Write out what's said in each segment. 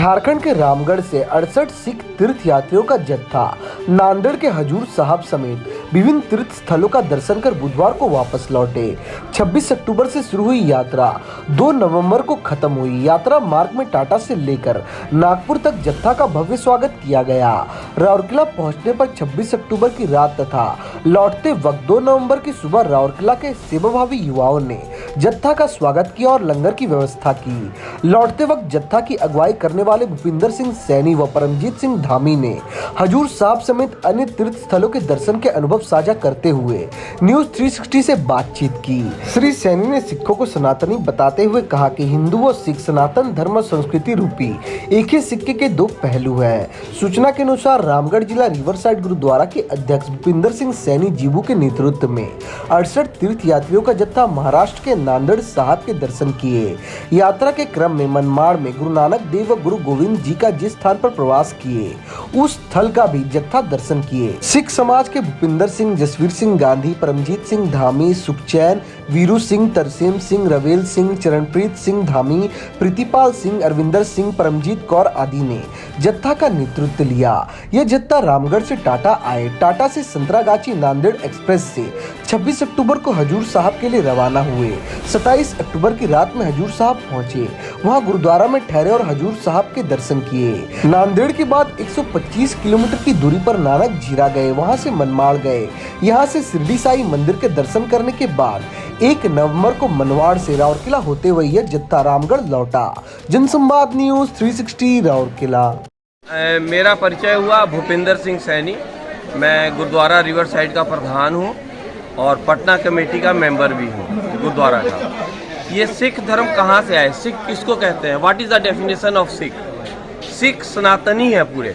झारखंड के रामगढ़ से 68 सिख तीर्थ यात्रियों का जत्था नांदेड़ के हजूर साहब समेत विभिन्न तीर्थ स्थलों का दर्शन कर बुधवार को वापस लौटे। 26 अक्टूबर से शुरू हुई यात्रा 2 नवंबर को खत्म हुई। यात्रा मार्ग में टाटा से लेकर नागपुर तक जत्था का भव्य स्वागत किया गया। राउरकेला पहुंचने पर 26 अक्टूबर की रात तथा लौटते वक्त 2 नवंबर की सुबह राउरकेला के सेवाभावी युवाओं ने जत्था का स्वागत किया और लंगर की व्यवस्था की। लौटते वक्त जत्था की अगुवाई करने वाले भूपिंदर सिंह सैनी व परमजीत सिंह धामी ने हजूर साहब समेत अन्य तीर्थ स्थलों के दर्शन के अनुभव साझा करते हुए न्यूज 360 से बातचीत की। श्री सैनी ने सिखों को सनातनी बताते हुए कहा कि हिंदू व सिख सनातन धर्म संस्कृति रूपी एक ही सिक्के के 2 पहलू हैं। सूचना के अनुसार रामगढ़ जिला रिवरसाइड गुरुद्वारा के अध्यक्ष भूपिंदर सिंह सैनी जीबू के नेतृत्व में 68 तीर्थ यात्रियों का जत्था महाराष्ट्र के नांदेड़ साहब के दर्शन किए। यात्रा के क्रम में मनमाड़ में गुरु नानक देव व गुरु गोविंद जी का जिस स्थान पर प्रवास किए उस स्थल का भी जत्था दर्शन किए। सिख समाज के भूपिंदर सिंह, जसवीर सिंह गांधी, परमजीत सिंह धामी, सुखचैन, वीरू सिंह, तरसेम सिंह, रवेल सिंह, चरणप्रीत सिंह धामी, प्रीतिपाल सिंह, अरविंदर सिंह, परमजीत कौर आदि ने जत्था का नेतृत्व लिया। यह जत्था रामगढ़ से टाटा आए। टाटा से संतरागाछी नांदेड़ एक्सप्रेस से 26 अक्टूबर को हजूर साहब के लिए रवाना हुए। 27 अक्टूबर की रात में हजूर साहब पहुंचे। वहां गुरुद्वारा में ठहरे और हजूर साहब के दर्शन किए। नांदेड़ के बाद 125 किलोमीटर की दूरी पर नानक झीरा गए। वहां से मनमाड़ गए। यहां से शिरडी साई मंदिर के दर्शन करने के बाद 1 नवंबर को मनवाड़ से राउरकेला होते हुए यह जत्था रामगढ़ लौटा। जनसंवाद न्यूज 360 राउरकेला। मेरा परिचय हुआ भूपिंदर सिंह सैनी। मैं गुरुद्वारा रिवर साइड का प्रधान हूँ और पटना कमेटी का मेंबर भी हूँ गुरुद्वारा का। ये सिख धर्म कहाँ से आए, सिख किसको कहते हैं, what is the definition of Sikh? Sikh सनातनी है, पूरे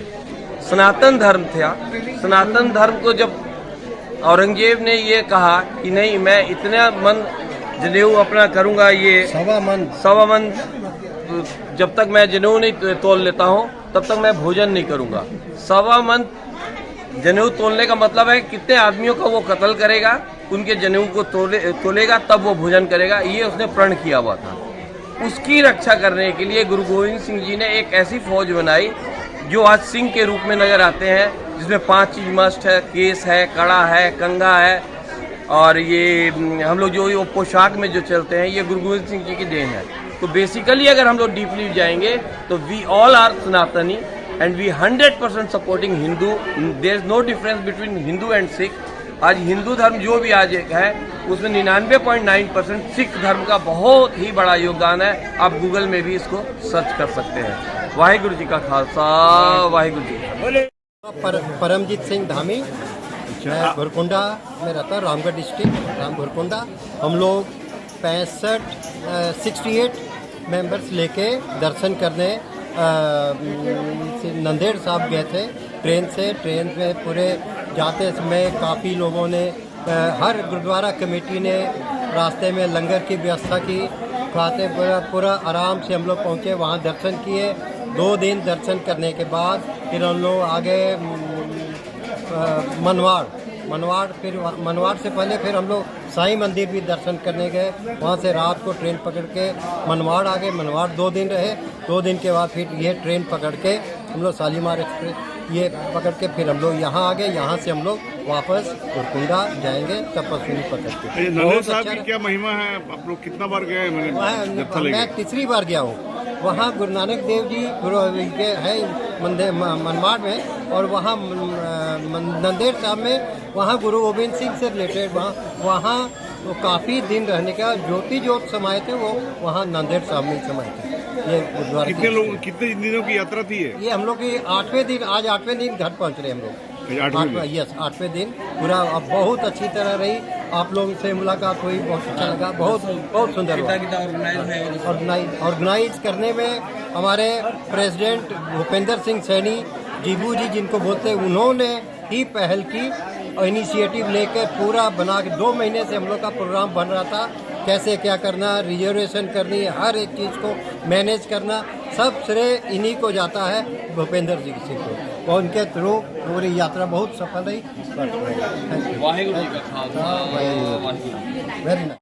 सनातन धर्म था। सनातन धर्म को जब औरंगजेब ने ये कहा कि नहीं, मैं इतना मन जनेऊ अपना करूँगा, ये सवा मन जब तक मैं जनेऊ नहीं तोल लेता हूँ तब तक मैं भोजन नहीं करूँगा। सवा मन जनेऊ तोलने का मतलब है कितने आदमियों का वो कत्ल करेगा, उनके जनेऊ को तोलेगा तब वो भोजन करेगा। ये उसने प्रण किया हुआ था। उसकी रक्षा करने के लिए गुरु गोविंद सिंह जी ने एक ऐसी फौज बनाई जो आज सिंह के रूप में नजर आते हैं, जिसमें 5 चीज मस्ट है, केस है, कड़ा है, कंघा है और ये हम लोग जो पोशाक में जो चलते हैं, ये गुरु गोविंद सिंह जी की देन है। तो बेसिकली अगर हम लोग डीपली जाएंगे तो we all are Sanatani and we 100% supporting Hindu. There is no difference between Hindu and Sikh. आज हिंदू धर्म जो भी आज एक है उसमें 99.9% सिख धर्म का बहुत ही बड़ा योगदान है। आप गूगल में भी इसको सर्च कर सकते हैं। वाहिगुरु जी का खालसा, वाहिगुरु जी। परमजीत सिंह धामी, मैं घुरकुंडा में रहता हूँ, रामगढ़ डिस्ट्रिक्ट, राम घुरकुंडा। हम लोग 68 मेंबर्स लेके दर्शन करने नांदेड़ साहब गए थे ट्रेन से। ट्रेन में पूरे जाते समय काफ़ी लोगों ने, हर गुरुद्वारा कमेटी ने रास्ते में लंगर की व्यवस्था की। खाते पूरा आराम से हम लोग पहुँचे, वहाँ दर्शन किए। 2 दिन दर्शन करने के बाद फिर हम लोग आगे फिर मनवाड़ से पहले फिर हम लोग साईं मंदिर भी दर्शन करने गए। वहाँ से रात को ट्रेन पकड़ के मनवाड़ आ गए। मनवाड़ 2 दिन रहे। 2 दिन के बाद फिर ये ट्रेन पकड़ के हम लोग शालीमार एक्सप्रेस ये पकड़ के फिर हम लोग यहाँ आ गए। यहाँ से हम लोग वापस घुरकुंडा जाएंगे तपस्विनी पकड़ के। नांदेड़ साहब की क्या महिमा है? आप लोग कितना बार गए? मैं 3री बार गया हूँ। वहाँ गुरु नानक देव जी गुरु के है मंदिर मनमाड़ में, और वहाँ नांदेड़ साहब में वहाँ गुरु गोविंद सिंह से रिलेटेड वहाँ तो काफ़ी दिन रहने का ज्योति जोत समाये थे, वो वहाँ नांदेड़ साहब में समाये थे। ये गुरुद्वारा कितने दिनों की यात्रा थी ये हम लोग की 8वें दिन, आज 8वें दिन घर पहुँच रहे हम लोग। 8वें दिन पूरा अब बहुत अच्छी तरह रही। आप लोगों से मुलाकात हुई, बहुत अच्छा लगा, बहुत सुंदर। ऑर्गेनाइज करने में हमारे प्रेसिडेंट भूपिंदर सिंह सैनी जीबू जी जिनको बोलते हैं, उन्होंने ही पहल की और इनिशिएटिव लेकर पूरा बना के 2 महीने से हम लोग का प्रोग्राम बन रहा था। कैसे क्या करना, रिजर्वेशन करनी, हर एक चीज़ को मैनेज करना, सब श्रेय इन्हीं को जाता है, भूपेंद्र जी सिंह को। और उनके थ्रू पूरी यात्रा बहुत सफल रही। वाहिगुरु जी का खालसा, वाहिगुरु। Very nice.